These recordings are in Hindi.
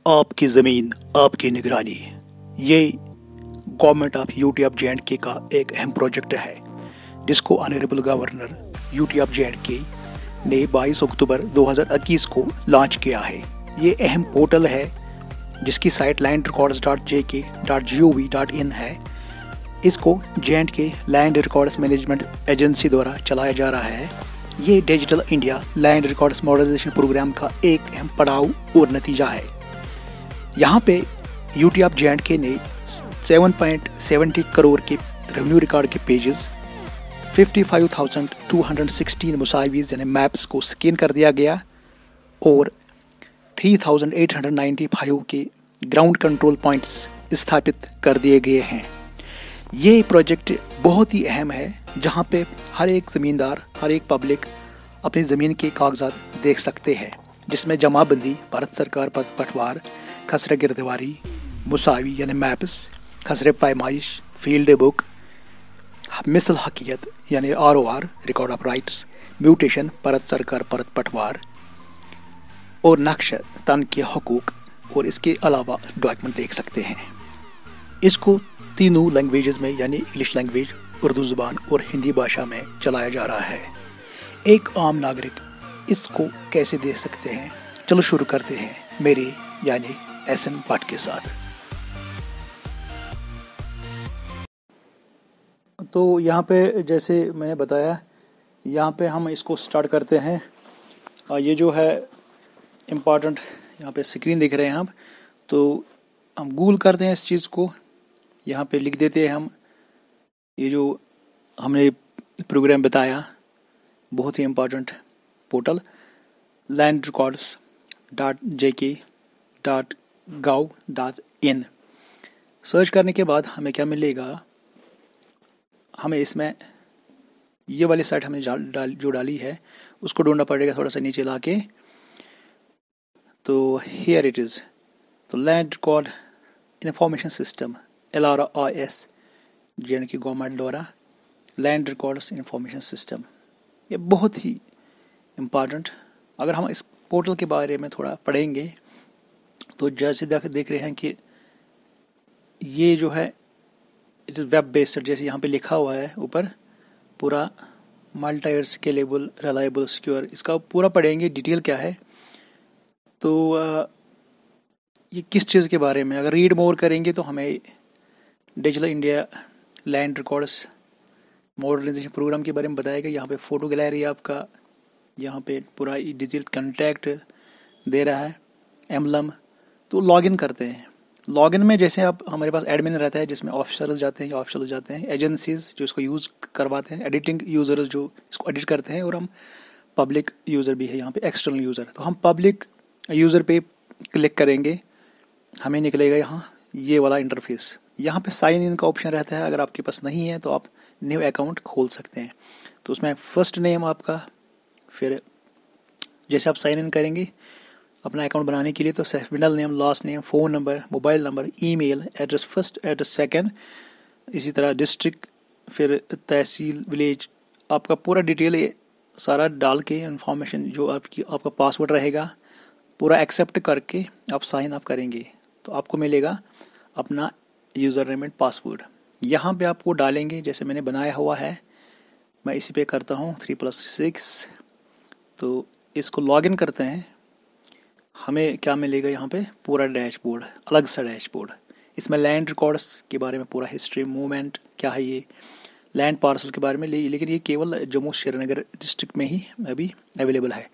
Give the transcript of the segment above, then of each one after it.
आपकी ज़मीन आपकी निगरानी, ये government of UT of J&K का एक अहम प्रोजेक्ट है जिसको honourable governor UT of J&K ने 22 अक्टूबर 2021 को लॉन्च किया है। ये अहम पोर्टल है जिसकी साइट landrecords.jk.gov.in है। इसको J and K land records management agency द्वारा चलाया जा रहा है। ये digital India land records modernisation programme का एक अहम पड़ाव और नतीजा है। यहाँ पे यूटी ऑफ जे.एंड.के ने 7.70 करोड़ के रेवेन्यू रिकॉर्ड के पेजेस, 55,216 मुसावीज़ यानी मैप्स को स्कैन कर दिया गया और 3,895 के ग्राउंड कंट्रोल पॉइंट्स स्थापित कर दिए गए हैं। ये प्रोजेक्ट बहुत ही अहम है जहाँ पे हर एक ज़मींदार, हर एक पब्लिक अपनी ज़मीन के कागजात देख सकते हैं, जिसमें जमाबंदी, भारत सरकार पर पटवार, खसरे गिरदवारी, मुसावी यानी मैप्स, खसरे पैमाइश, फील्ड बुक, मिसल हकीयत यानी ROR record of rights, mutation, Bharat सरकार परत पटवार और नक्श तन के हकूक़ और इसके अलावा डॉक्यूमेंट देख सकते हैं। इसको तीनों लैंग्वेजेस में यानी इंग्लिश लैंग्वेज, उर्दू ज़ुबान और हिंदी भाषा में चलाया जा रहा है। एक आम नागरिक इसको कैसे देख सकते हैं, चलो शुरू करते हैं मेरे यानी SN भट्ट के साथ। तो यहाँ पे जैसे मैंने बताया, यहाँ पे हम इसको स्टार्ट करते हैं। ये जो है इम्पॉर्टेंट यहाँ पे स्क्रीन दिख रहे हैं हम, तो हम गूगल करते हैं इस चीज़ को, यहाँ पे लिख देते हैं हम ये जो हमने प्रोग्राम बताया, बहुत ही इम्पॉर्टेंट पोर्टल landrecords.jk.gov.in। सर्च करने के बाद हमें क्या मिलेगा, हमें इसमें ये वाली साइट हमने जो डाली है उसको ढूंढना पड़ेगा, थोड़ा सा नीचे लाके। तो हियर इट इज़, तो land record information system LRIS J&K government द्वारा लैंड रिकॉर्ड्स इंफॉर्मेशन सिस्टम, ये बहुत ही इम्पॉर्टेंट। अगर हम इस पोर्टल के बारे में थोड़ा पढ़ेंगे तो जैसे देख रहे हैं कि ये जो है इट इज़ वेब बेस्ड, जैसे यहाँ पे लिखा हुआ है ऊपर, पूरा मल्टी स्केलेबल, रिलायबल, सिक्योर, इसका पूरा पढ़ेंगे डिटेल क्या है। तो ये किस चीज़ के बारे में, अगर रीड मोर करेंगे तो हमें digital India land records modernisation programme के बारे में बताएगा। यहाँ पे फ़ोटो गैलरी आपका, यहाँ पे पूरा डिजिटल कॉन्टैक्ट दे रहा है, एम्बलम। तो लॉगिन करते हैं। लॉगिन में जैसे आप, हमारे पास एडमिन रहता है जिसमें ऑफिसर्स जाते हैं, एजेंसीज जो इसको यूज़ करवाते हैं, एडिटिंग यूज़र्स जो इसको एडिट करते हैं, और हम पब्लिक यूज़र भी है यहाँ पे, एक्सटर्नल यूज़र। तो हम पब्लिक यूज़र पे क्लिक करेंगे, हमें निकलेगा यहाँ ये वाला इंटरफेस। यहाँ पे साइन इन का ऑप्शन रहता है, अगर आपके पास नहीं है तो आप न्यू अकाउंट खोल सकते हैं। तो उसमें फर्स्ट नेम आपका, फिर जैसे आप साइन इन करेंगे अपना अकाउंट बनाने के लिए, तो middle name, last name, phone number, mobile number, email address, first address, second, इसी तरह डिस्ट्रिक्ट, फिर तहसील, विलेज, आपका पूरा डिटेल ये सारा डाल के इन्फॉर्मेशन जो आपका पासवर्ड रहेगा पूरा एक्सेप्ट करके आप साइन अप करेंगे तो आपको मिलेगा अपना यूज़र नेम एंड पासवर्ड। यहाँ पे आपको डालेंगे, जैसे मैंने बनाया हुआ है, मैं इसी पे करता हूँ 3+6। तो इसको लॉगिन करते हैं, हमें क्या मिलेगा यहाँ पे, पूरा डैशबोर्ड, अलग सा डैशबोर्ड। इसमें लैंड रिकॉर्ड्स के बारे में पूरा हिस्ट्री, मूवमेंट क्या है, ये लैंड पार्सल के बारे में, लेकिन ये केवल जम्मू श्रीनगर डिस्ट्रिक्ट में ही अभी अवेलेबल है।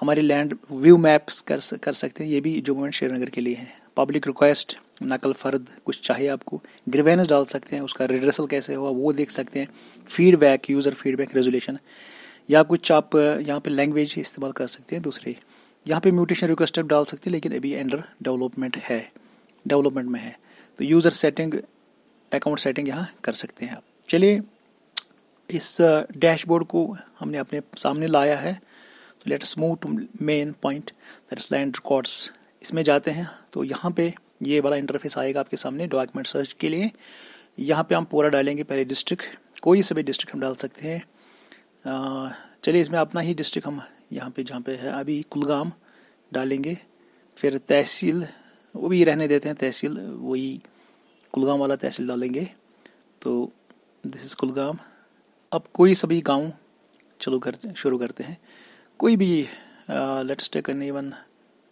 हमारी लैंड व्यू मैप्स कर सकते हैं, ये भी जम्मू एंड श्रीनगर के लिए है। पब्लिक रिक्वेस्ट, नकल फ़र्द, कुछ चाहिए आपको, ग्रीवेंस डाल सकते हैं, उसका रिड्रेसल कैसे हुआ वो देख सकते हैं, फीडबैक, यूज़र फीडबैक, रेजोल्यूशन, या कुछ आप यहाँ पे लैंग्वेज इस्तेमाल कर सकते हैं दूसरे। यहाँ पे म्यूटेशन रिक्वेस्ट डाल सकते हैं, लेकिन अभी अंडर डेवलपमेंट में है। तो यूज़र सेटिंग, अकाउंट सेटिंग यहाँ कर सकते हैं आप। चलिए, इस डैशबोर्ड को हमने अपने सामने लाया है, तो let's move to main point, that is land records. इसमें जाते हैं तो यहाँ पे ये वाला इंटरफेस आएगा आपके सामने डॉक्यूमेंट सर्च के लिए। यहाँ पे हम पूरा डालेंगे, पहले डिस्ट्रिक्ट, कोई से भी डिस्ट्रिक्ट हम डाल सकते हैं। चलिए, इसमें अपना ही डिस्ट्रिक्ट हम यहाँ पे जहाँ पे है अभी कुलगाम डालेंगे, फिर तहसील वो भी रहने देते हैं, तहसील वही कुलगाम वाला तहसील डालेंगे। तो दिस इज़ कुलगाम। अब कोई सभी गांव शुरू करते हैं। कोई भी लेट्स टेक एन इवन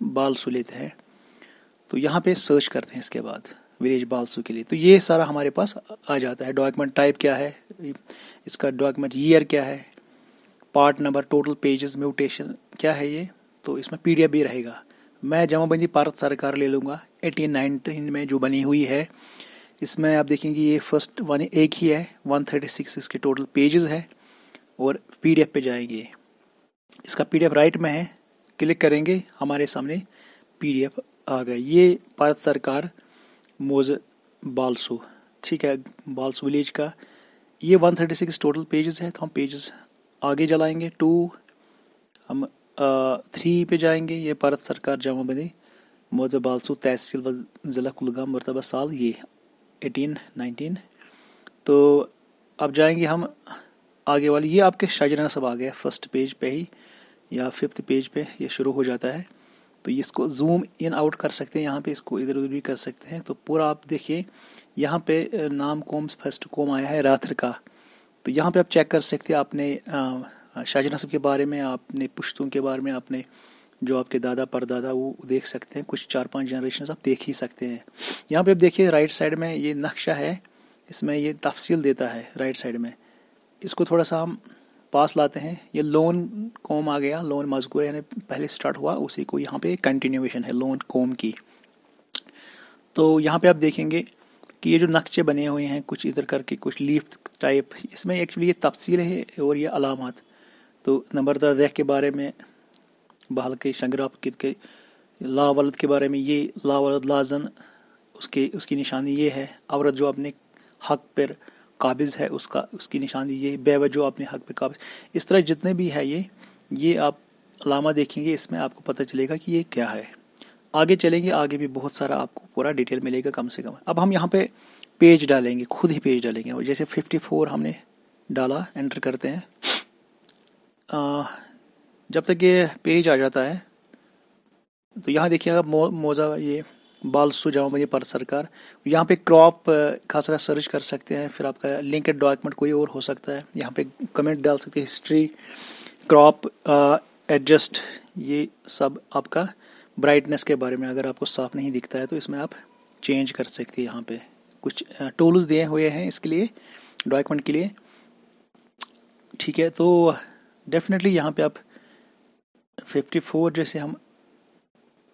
बालसू लेते हैं, तो यहाँ पे सर्च करते हैं इसके बाद विलेज बालसू के लिए। तो ये सारा हमारे पास आ जाता है। डॉक्यूमेंट टाइप क्या है, इसका डॉक्यूमेंट ईयर क्या है, part number, total pages, mutation क्या है ये। तो इसमें पीडीएफ भी रहेगा। मैं जमाबंदी भारत सरकार ले लूँगा 1819 में जो बनी हुई है। इसमें आप देखेंगे ये फर्स्ट वन एक ही है, 136 इसके टोटल पेजेस है। और पीडीएफ पे जाएंगे, इसका पीडीएफ राइट में है, क्लिक करेंगे हमारे सामने पीडीएफ आ गए। ये भारत सरकार मोज बालसू, ठीक है, बालसू विलेज का ये 136 टोटल पेजेस है। तो हम पेजेस आगे जलाएंगे, 2 हम 3 पे जाएंगे। ये भारत सरकार जमाबंदी मोज बालसू तहसील व ज़िला कुलगाम, मरतबा साल ये 1819। तो अब जाएंगे हम आगे वाली, ये आपके शाहजहां नस्ब आ गया फर्स्ट पेज पे ही या 5th पेज पे ये शुरू हो जाता है। तो इसको जूम इन आउट कर सकते हैं, यहाँ पे इसको इधर उधर भी कर सकते हैं। तो पूरा आप देखिए यहाँ पे नाम कौम फर्स्ट कौम आया है राथर का। तो यहाँ पे आप चेक कर सकते हैं आपने शाहजहां नस्ब के बारे में, आपने पुश्तों के बारे में, आपने जो आपके दादा परदादा वो देख सकते हैं, कुछ 4-5 जनरेशन आप देख ही सकते हैं। यहाँ पे आप देखिए राइट साइड में ये नक्शा है, इसमें ये तफसील देता है राइट साइड में। इसको थोड़ा सा हम पास लाते हैं। ये लोन कौम आ गया, लोन मजकूर यानी पहले स्टार्ट हुआ, उसी को यहाँ पे कंटिन्यूएशन है लोन कौम की। तो यहाँ पे आप देखेंगे कि ये जो नक्शे बने हुए हैं कुछ इधर करके, कुछ लीफ टाइप, इसमें एक्चुअली ये तफसील है और ये अलामत। तो नंबरदार रेख के बारे में, बहल के शंगराब के ला वलद के बारे में, ये ला वलद लाजन उसकी निशानी ये है। औरत जो अपने हक पर काबिज है उसकी निशानी ये, बेवा जो अपने हक पे काबिज, इस तरह जितने भी है ये आप अलामा देखेंगे, इसमें आपको पता चलेगा कि ये क्या है। आगे चलेंगे, आगे भी बहुत सारा आपको पूरा डिटेल मिलेगा कम से कम। अब हम यहाँ पे पेज डालेंगे, खुद ही पेज डालेंगे। और जैसे 54 हमने डाला, एंटर करते हैं। जब तक ये पेज आ जाता है तो यहाँ देखिएगा मोजा ये बालसू जमाबंदी भारत सरकार, यहाँ पे क्रॉप खास सारा सर्च कर सकते हैं। फिर आपका लिंक डॉक्यूमेंट कोई और हो सकता है, यहाँ पे कमेंट डाल सकते हैं, हिस्ट्री, क्रॉप, एडजस्ट, ये सब आपका ब्राइटनेस के बारे में। अगर आपको साफ नहीं दिखता है तो इसमें आप चेंज कर सकते हैं। यहाँ पे कुछ टूल्स दिए हुए हैं इसके लिए, डॉक्यूमेंट के लिए, ठीक है। तो डेफिनेटली यहाँ पे आप 54 जैसे हम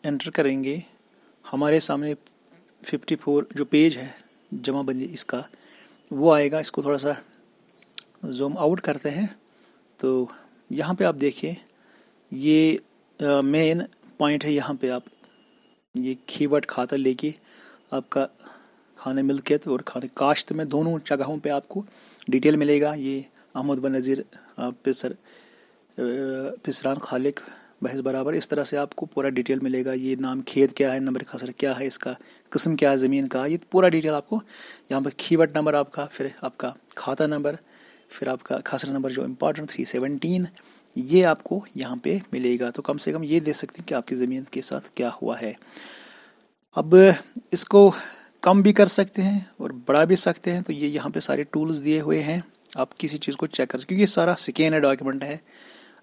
एंटर करेंगे, हमारे सामने 54 जो पेज है जमाबंदी इसका वो आएगा। इसको थोड़ा सा जूम आउट करते हैं। तो यहाँ पे आप देखिए ये मेन पॉइंट है। यहाँ पे आप ये कीवर्ड खाता लेके आपका खाने मिल्कियत और खाने काश्त में दोनों जगहों पे आपको डिटेल मिलेगा। ये अहमद बन नज़ीर पिसरान खालिक बहस बराबर, इस तरह से आपको पूरा डिटेल मिलेगा। ये नाम खेत क्या है, नंबर खसर क्या है, इसका किस्म क्या है ज़मीन का, ये पूरा डिटेल आपको यहाँ पर कीवर्ड नंबर आपका, फिर आपका खाता नंबर, फिर आपका खसर नंबर जो इम्पोर्टेंट 317, ये आपको यहाँ पे मिलेगा। तो कम से कम ये देख सकते हैं कि आपकी ज़मीन के साथ क्या हुआ है। अब इसको कम भी कर सकते हैं और बढ़ा भी सकते हैं। तो ये यहाँ पे सारे टूल्स दिए हुए हैं, आप किसी चीज़ को चेक कर सकते, क्योंकि ये सारा स्कैन है, डॉक्यूमेंट है,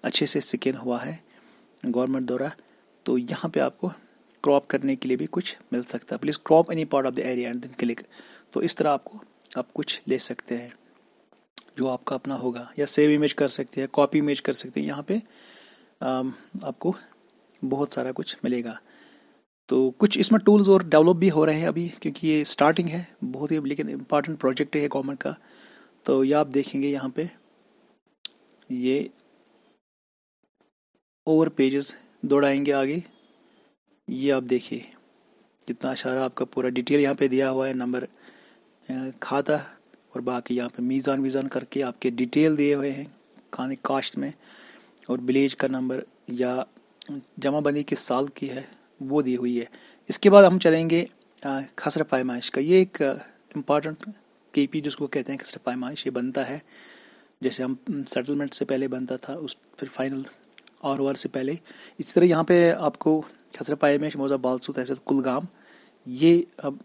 अच्छे से स्कैन हुआ है गवर्नमेंट द्वारा। तो यहाँ पे आपको क्रॉप करने के लिए भी कुछ मिल सकता है। Please crop any part of the area and then click. तो इस तरह आप कुछ ले सकते हैं जो आपका अपना होगा, या सेव इमेज कर सकते हैं, कॉपी इमेज कर सकते हैं। यहाँ पे आपको बहुत सारा कुछ मिलेगा। तो कुछ इसमें टूल्स और डेवलप भी हो रहे हैं अभी, क्योंकि ये स्टार्टिंग है बहुत ही, लेकिन इम्पॉर्टेंट प्रोजेक्ट है गवर्नमेंट का। तो ये आप देखेंगे यहाँ पे ये और पेजेस दौड़ाएंगे आगे, ये आप देखिए कितना सारा आपका पूरा डिटेल यहाँ पे दिया हुआ है, नंबर, खाता, और बाकी यहाँ पे मीज़ान वीज़ान करके आपके डिटेल दिए हुए हैं खाने काश्त में, और विलेज का नंबर या जमाबंदी किस साल की है वो दी हुई है। इसके बाद हम चलेंगे खसरा पैमाइश का। ये एक इम्पॉर्टेंट केपी जिसको कहते हैं खसरा पैमाइश, ये बनता है जैसे हम सेटलमेंट से पहले बनता था, उस फिर फाइनल और से पहले। इस तरह यहाँ पे आपको खसरा पैमाइश मोजा बालसू तहसील कुलगाम ये अब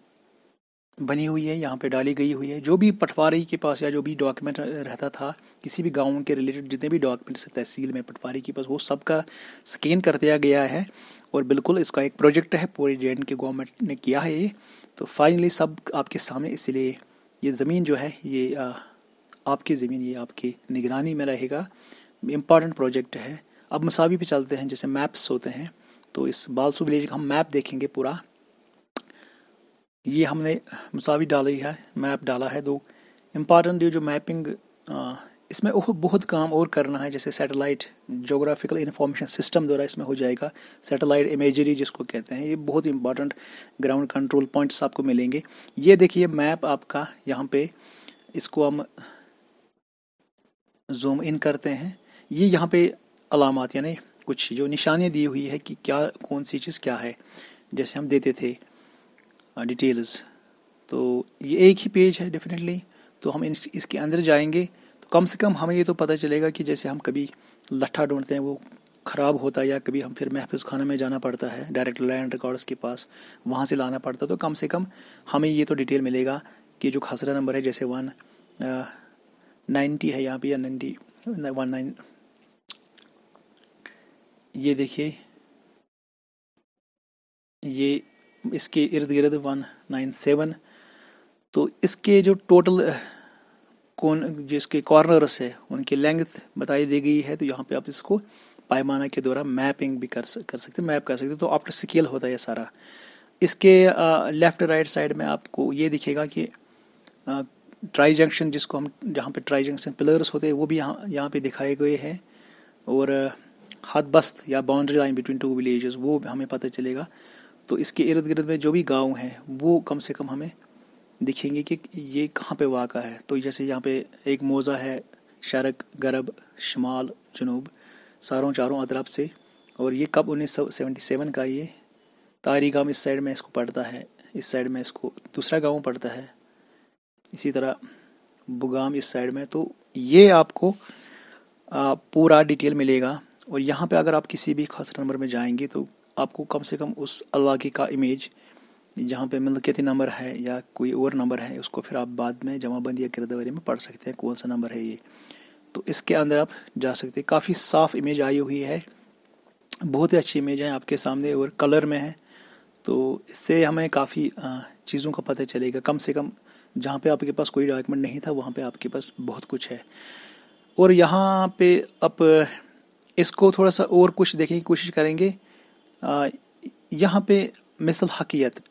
बनी हुई है, यहाँ पे डाली गई हुई है। जो भी पटवारी के पास या जो भी डॉक्यूमेंट रहता था किसी भी गांव के रिलेटेड, जितने भी डॉक्यूमेंट्स हैं तहसील में पटवारी के पास, वो सबका स्कैन कर दिया गया है। और बिल्कुल इसका एक प्रोजेक्ट है, पूरे JNK गवर्नमेंट ने किया है ये। तो फाइनली सब आपके सामने, इसलिए ये ज़मीन जो है ये आपकी ज़मीन, ये आपकी निगरानी में रहेगा। इम्पॉर्टेंट प्रोजेक्ट है। अब मसावी पे चलते हैं, जैसे मैप्स होते हैं। तो इस बालसू विलेज का हम मैप देखेंगे पूरा। ये हमने मसावी डाली है, मैप डाला है। दो इम्पॉर्टेंट जो मैपिंग, इसमें बहुत काम और करना है। जैसे सैटेलाइट जोग्राफिकल इंफॉर्मेशन सिस्टम द्वारा इसमें हो जाएगा। सैटेलाइट इमेजरी जिसको कहते हैं, ये बहुत इंपॉर्टेंट ग्राउंड कंट्रोल पॉइंट्स आपको मिलेंगे। ये देखिए मैप आपका, यहाँ पे इसको हम जूम इन करते हैं। ये यहाँ पे अलामात यानी कुछ जो निशानियाँ दी हुई है कि क्या कौन सी चीज़ क्या है, जैसे हम देते थे डिटेल्स। तो ये एक ही पेज है डेफिनेटली। तो हम इसके अंदर जाएंगे तो कम से कम हमें ये तो पता चलेगा कि जैसे हम कभी लट्ठा ढूंढते हैं वो ख़राब होता है, या कभी हम फिर महफूज खाना में जाना पड़ता है डायरेक्ट लैंड रिकॉर्ड्स के पास, वहाँ से लाना पड़ता है। तो कम से कम हमें ये तो डिटेल मिलेगा कि जो खसरा नंबर है, जैसे 190 है यहाँ पे, या 19, ये देखिए ये इसके इर्द गिर्द 197। तो इसके जो टोटल जिसके कॉर्नर्स है उनकी लेंथ बताई दी गई है। तो यहाँ पे आप इसको पैमाना के द्वारा मैपिंग भी कर सकते, मैप कर सकते। तो आफ्टर स्केल होता है ये सारा। इसके लेफ्ट राइट साइड में आपको ये दिखेगा कि ट्राई जंक्शन, जिसको हम, जहाँ पे ट्राई जंक्शन पिलर्स होते हैं, वो भी यहाँ पे दिखाए गए हैं। और हद बस्त या boundary line between two villages, वो हमें पता चलेगा। तो इसके इर्द गिर्द में जो भी गांव हैं वो कम से कम हमें दिखेंगे कि ये कहाँ पे वाक़ा है। तो जैसे यहाँ पे एक मौज़ा है, शर्क, गरब, शुमाल, जनूब, चारों अतराफ से। और ये कब 1977 का, ये तारी गांव इस साइड में इसको पड़ता है, इस साइड में इसको दूसरा गांव पड़ता है, इसी तरह बुगाम इस साइड में। तो ये आपको पूरा डिटेल मिलेगा। और यहाँ पे अगर आप किसी भी खास नंबर में जाएंगे तो आपको कम से कम उस इलाके का इमेज, जहाँ पे मिल्कियती नंबर है या कोई और नंबर है, उसको फिर आप बाद में जमाबंदी या गिरदावरी में पढ़ सकते हैं कौन सा नंबर है ये। तो इसके अंदर आप जा सकते हैं। काफ़ी साफ इमेज आई हुई है, बहुत ही अच्छी इमेज है आपके सामने और कलर में है। तो इससे हमें काफ़ी चीज़ों का पता चलेगा। कम से कम जहाँ पे आपके पास कोई डॉक्यूमेंट नहीं था वहाँ पे आपके पास बहुत कुछ है। और यहाँ पे आप इसको थोड़ा सा और कुछ देखने की कोशिश करेंगे। यहाँ पे मिसल हकीयत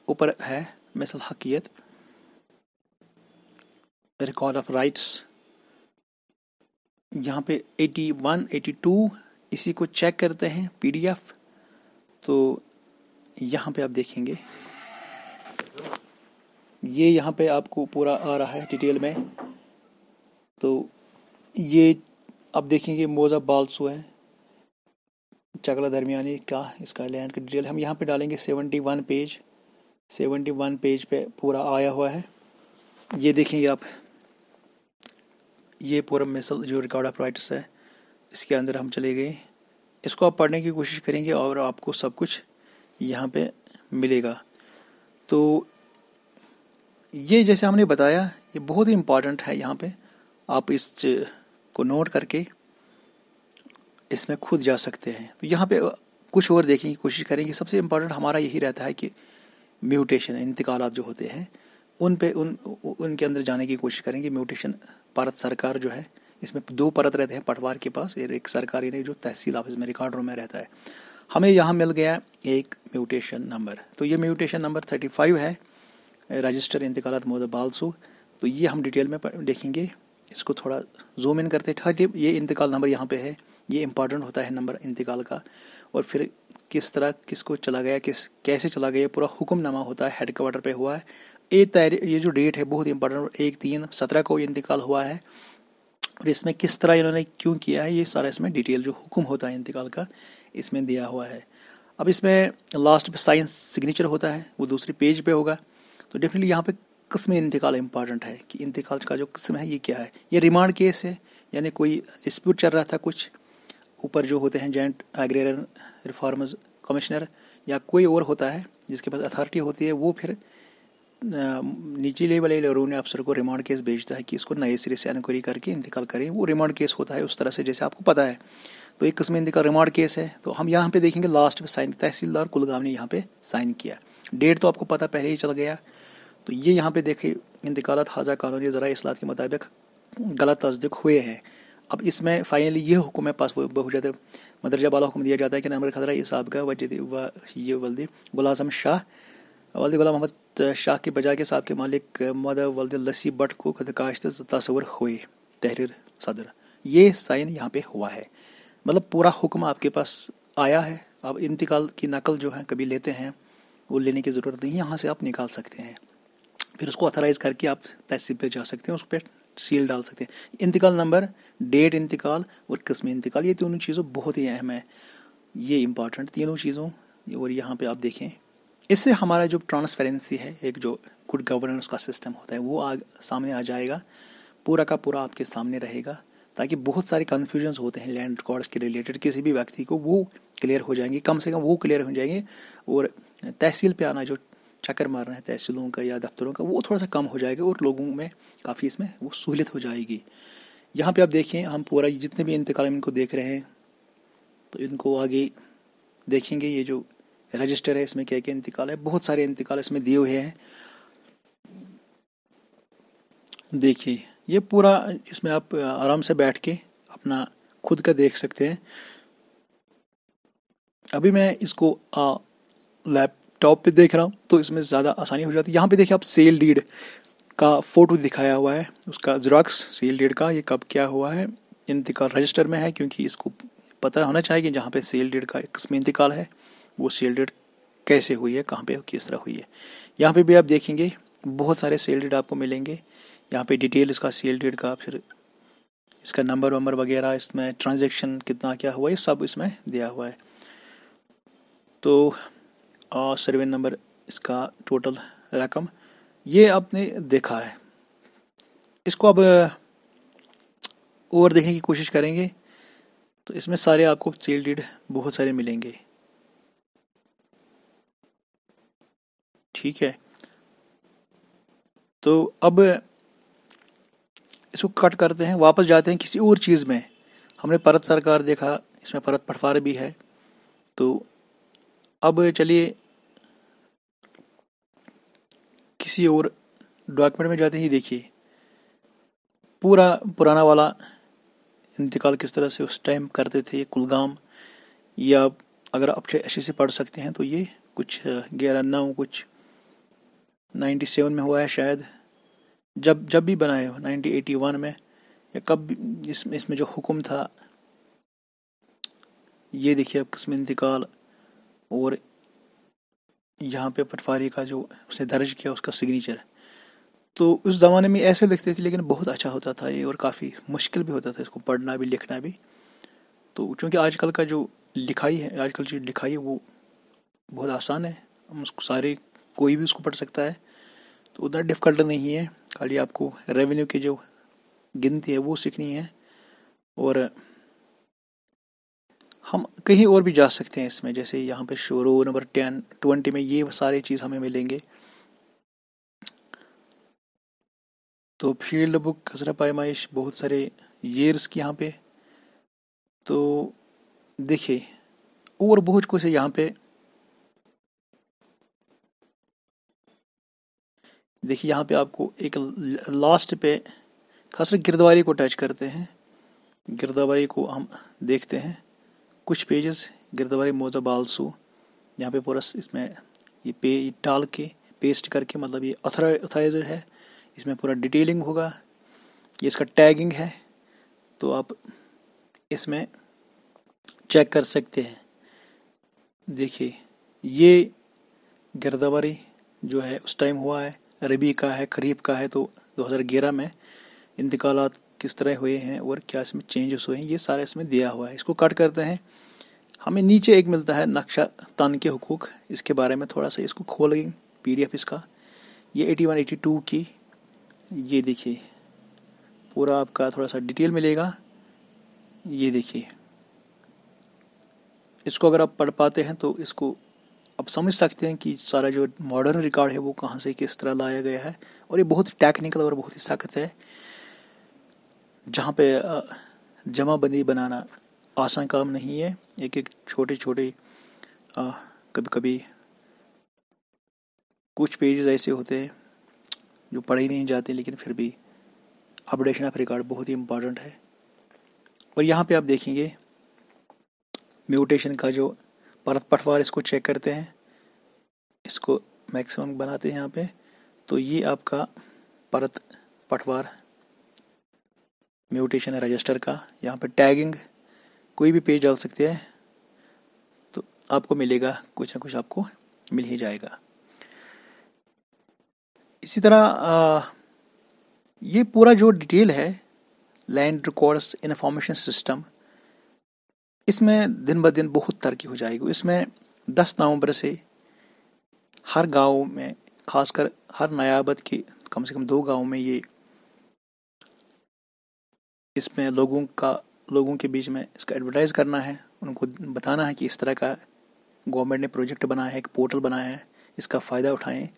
ऊपर है, मिसल हकीयत, रिकॉर्ड ऑफ राइट्स। यहाँ पे 81, 82 इसी को चेक करते हैं PDF। तो यहाँ पे आप देखेंगे ये यहाँ पे आपको पूरा आ रहा है डिटेल में। तो ये आप देखेंगे मौजा बालसू है, चकला दरमियानी का, इसका लैंड का डिटेल हम यहाँ पे डालेंगे। 71 पेज पे पूरा आया हुआ है। ये देखेंगे आप, ये पूरा मिसल जो रिकॉर्ड ऑफ राइट्स है, इसके अंदर हम चले गए। इसको आप पढ़ने की कोशिश करेंगे और आपको सब कुछ यहाँ पे मिलेगा। तो ये जैसे हमने बताया ये बहुत ही इम्पॉर्टेंट है। यहाँ पे आप इस को नोट करके इसमें खुद जा सकते हैं। तो यहाँ पे कुछ और देखने की कोशिश करेंगे। सबसे इम्पॉर्टेंट हमारा यही रहता है कि म्यूटेशन, इंतकालात जो होते हैं उनके अंदर जाने की कोशिश करेंगे। म्यूटेशन भारत सरकार जो है, इसमें 2 परत रहते हैं पटवार के पास, एक सरकारी नहीं जो तहसील ऑफिस में रिकॉर्ड रूम में रहता है। हमें यहाँ मिल गया एक म्यूटेशन नंबर। तो ये म्यूटेशन नंबर 35 है, रजिस्टर इंतकालात मौजा बालसू। तो ये हम डिटेल में देखेंगे। इसको थोड़ा जूम इन करते 30, ये इंतकाल नंबर यहाँ पे है। ये इंपॉर्टेंट होता है नंबर इंतकाल का। और फिर किस तरह किसको चला गया, कैसे चला गया, पूरा हुक्मनामा होता है, हेडक्वार्टर पे हुआ है। ये जो डेट है बहुत इंपॉर्टेंट, 1/3/17 को इंतकाल हुआ है। और इसमें किस तरह इन्होंने क्यों किया है, ये सारा इसमें डिटेल जो हुक्म होता है इंतकाल का इसमें दिया हुआ है। अब इसमें लास्ट पे साइन सिग्नेचर होता है, वो दूसरी पेज पे होगा। तो डेफिनेटली यहाँ पे किस्म इंतकाल इंपॉर्टेंट है कि इंतकाल का जो किस्म है ये क्या है। ये रिमांड केस है, यानी कोई डिस्प्यूट चल रहा था कुछ, ऊपर जो होते हैं जॉइंट एग्रेरियन रिफॉर्मर्स कमिश्नर या कोई और होता है जिसके पास अथॉरिटी होती है, वो फिर निजी लेवल रेवेन्यू अफसर को रिमांड केस भेजता है कि इसको नए सिरे से इंक्वायरी करके इंतकाल करें। वो रिमांड केस होता है उस तरह से जैसे आपको पता है। तो एक किस्म इंतकाल रिमांड केस है। तो हम यहाँ पे देखेंगे लास्ट में साइन तहसीलदार कुलगाम ने यहाँ पे साइन किया। डेट तो आपको पता पहले ही चल गया। तो ये यहाँ पे देखिए इंतकालात हाजा कानूनी ज़रा इस्लात के मुताबिक गलत तस्दीक हुए हैं। अब इसमें फाइनली ये हुक्म है पास बहुत मदरजा वाला हुक्म दिया जाता है कि नंबर खतरा इसाब का ये वल्दी गुलाम शाह वल्द गुलाम मोहम्मद शाह के बजाय के साहब के मालिक मद वल्द लसी बट को काश्त तस्वर हुए तहरीर सदर। ये साइन यहाँ पे हुआ है। मतलब पूरा हुक्म आपके पास आया है। अब इंतकाल की नकल जो है कभी लेते हैं वो लेने की ज़रूरत नहीं, यहाँ से आप निकाल सकते हैं। फिर उसको ऑथराइज करके आप तहसील पे जा सकते हैं, उस पर सील डाल सकते हैं। इंतकाल नंबर, डेट इंतकाल और किस्म इंतकाल, ये तीनों चीज़ों बहुत ही अहम है, ये इंपॉर्टेंट तीनों चीज़ों। और यहाँ पे आप देखें इससे हमारा जो ट्रांसपेरेंसी है, एक जो गुड गवर्नेंस का सिस्टम होता है वो सामने आ जाएगा, पूरा का पूरा आपके सामने रहेगा, ताकि बहुत सारे कन्फ्यूजन्स होते हैं लैंड रिकॉर्ड्स के रिलेटेड किसी भी व्यक्ति को, वो क्लियर हो जाएंगे, कम से कम वो क्लियर हो जाएंगे। और तहसील पे आना जो चक्कर मारना है तहसीलों का या दफ्तरों का, वो थोड़ा सा कम हो जाएगा और लोगों में काफ़ी इसमें वो सहूलियत हो जाएगी। यहाँ पे आप देखें हम पूरा जितने भी इंतकाल इनको देख रहे हैं, तो इनको आगे देखेंगे। ये जो रजिस्टर है इसमें क्या क्या इंतकाल है, बहुत सारे इंतकाल इसमें दिए हुए हैं। देखिए ये पूरा इसमें आप आराम से बैठ के अपना खुद का देख सकते हैं। अभी मैं इसको लैपटॉप पे देख रहा हूँ तो इसमें ज़्यादा आसानी हो जाती है। यहाँ पे देखिए आप सेल डीड का फ़ोटो दिखाया हुआ है, उसका ज़ेरॉक्स सेल डीड का, ये कब क्या हुआ है, इंतकाल रजिस्टर में है, क्योंकि इसको पता होना चाहिए कि जहाँ पे सेल डीड का किस्म इंतकाल है वो सेल डीड कैसे हुई है, कहाँ पे किस तरह हुई है। यहाँ पे भी आप देखेंगे बहुत सारे सेल डीड आपको मिलेंगे। यहाँ पे डिटेल इसका सेल डीड का, फिर इसका नंबर वंबर वगैरह, इसमें ट्रांजैक्शन कितना क्या हुआ, ये सब इसमें दिया हुआ है। तो सर्वे नंबर, इसका टोटल रकम, ये आपने देखा है। इसको अब और देखने की कोशिश करेंगे तो इसमें सारे आपको सेल डीड बहुत सारे मिलेंगे। ठीक है, तो अब इसको कट करते हैं, वापस जाते हैं किसी और चीज़ में। हमने परत सरकार देखा, इसमें परत पटवार भी है। तो अब चलिए किसी और डॉक्यूमेंट में जाते ही देखिए पूरा पुराना वाला इंतकाल किस तरह से उस टाइम करते थे कुलगाम, या अगर आप अच्छे से पढ़ सकते हैं तो ये कुछ 11/9 कुछ 97 में हुआ है शायद, जब भी बनाए हो 1981 में या कब इसमें जो हुक्म था। ये देखिए अब किस्म इंतकाल, और यहाँ पे पटवारी का जो उसने दर्ज किया उसका सिग्नेचर। तो उस ज़माने में ऐसे लिखते थे, लेकिन बहुत अच्छा होता था ये, और काफ़ी मुश्किल भी होता था इसको पढ़ना भी लिखना भी। तो चूँकि आजकल का जो लिखाई है, आजकल जो लिखाई है वो बहुत आसान है, हम उसको सारे कोई भी उसको पढ़ सकता है, तो उतना डिफ़िकल्ट नहीं है। खाली आपको रेवेन्यू की जो गिनती है वो सीखनी है, और हम कहीं और भी जा सकते हैं इसमें, जैसे यहाँ पे शोरो नंबर 10 20 में ये सारी चीज़ हमें मिलेंगे। तो फील्ड बुक, खसरा पैमाइश, बहुत सारे ईयर्स की यहाँ पे। तो देखिए और बहुत कुछ है यहाँ पे। देखिए यहाँ पे आपको एक लास्ट पे खास गिरदवारी को टच करते हैं। गिरदवारी को हम देखते हैं कुछ पेजेस, गिरदवारी मोजा बालसू, यहाँ पे पूरा इसमें ये डाल के पेस्ट करके, मतलब ये ऑथराइजर है, इसमें पूरा डिटेलिंग होगा। ये इसका टैगिंग है, तो आप इसमें चेक कर सकते हैं। देखिए ये गिरदावरी जो है उस टाइम हुआ है, रबी का है, खरीफ का है। तो 2011 में इंतकालात किस तरह हुए हैं और क्या इसमें चेंजेस हुए हैं, ये सारा इसमें दिया हुआ है। इसको कट करते हैं, हमें नीचे एक मिलता है नक्शा तन के हुकूक, इसके बारे में थोड़ा सा इसको खोलेंगे PDF इसका, ये 81-82 की, ये देखिए पूरा आपका थोड़ा सा डिटेल मिलेगा। ये देखिए इसको अगर आप पढ़ पाते हैं तो इसको आप समझ सकते हैं कि सारा जो मॉडर्न रिकॉर्ड है वो कहाँ से किस तरह लाया गया है। और ये बहुत ही टेक्निकल और बहुत ही सख्त है, जहाँ पे जमाबंदी बनाना आसान काम नहीं है। एक एक छोटे छोटे कभी कभी कुछ पेजेस ऐसे होते हैं जो पढ़े ही नहीं जाते, लेकिन फिर भी अपडेशन ऑफ रिकॉर्ड बहुत ही इम्पोर्टेंट है। और यहाँ पे आप देखेंगे म्यूटेशन का जो परत पटवार, इसको चेक करते हैं, इसको मैक्सिमम बनाते हैं यहाँ पे। तो ये आपका परत पटवार म्यूटेशन है रजिस्टर का। यहाँ पे टैगिंग कोई भी पेज डाल सकते हैं, तो आपको मिलेगा, कुछ ना कुछ आपको मिल ही जाएगा। इसी तरह ये पूरा जो डिटेल है लैंड रिकॉर्ड्स इन्फॉर्मेशन सिस्टम, इसमें दिन ब दिन बहुत तरक्की हो जाएगी। इसमें 10 नवंबर से हर गांव में, खासकर हर नयाबत के कम से कम 2 गांव में, ये इसमें लोगों के बीच में इसका एडवर्टाइज करना है, उनको बताना है कि इस तरह का गवर्नमेंट ने प्रोजेक्ट बनाया है, एक पोर्टल बनाया है, इसका फ़ायदा उठाएं।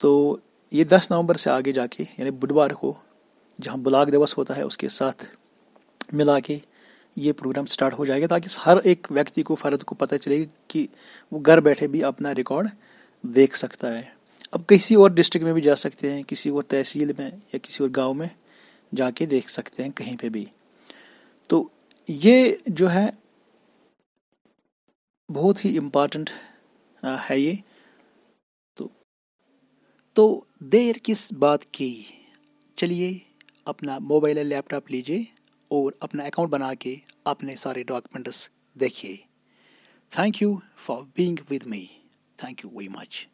तो ये 10 नवंबर से आगे जाके, यानी बुधवार को, जहां ब्लॉक दिवस होता है उसके साथ मिला के ये प्रोग्राम स्टार्ट हो जाएगा, ताकि हर एक व्यक्ति को, फ़र्द को पता चले कि वो घर बैठे भी अपना रिकॉर्ड देख सकता है। अब किसी और डिस्ट्रिक्ट में भी जा सकते हैं, किसी और तहसील में या किसी और गांव में जाके देख सकते हैं, कहीं पे भी। तो ये जो है बहुत ही इम्पोर्टेंट है ये। तो देर किस बात की, चलिए अपना मोबाइल या लैपटॉप लीजिए और अपना अकाउंट बना के अपने सारे डॉक्यूमेंट्स देखिए। Thank you for being with me. Thank you very much.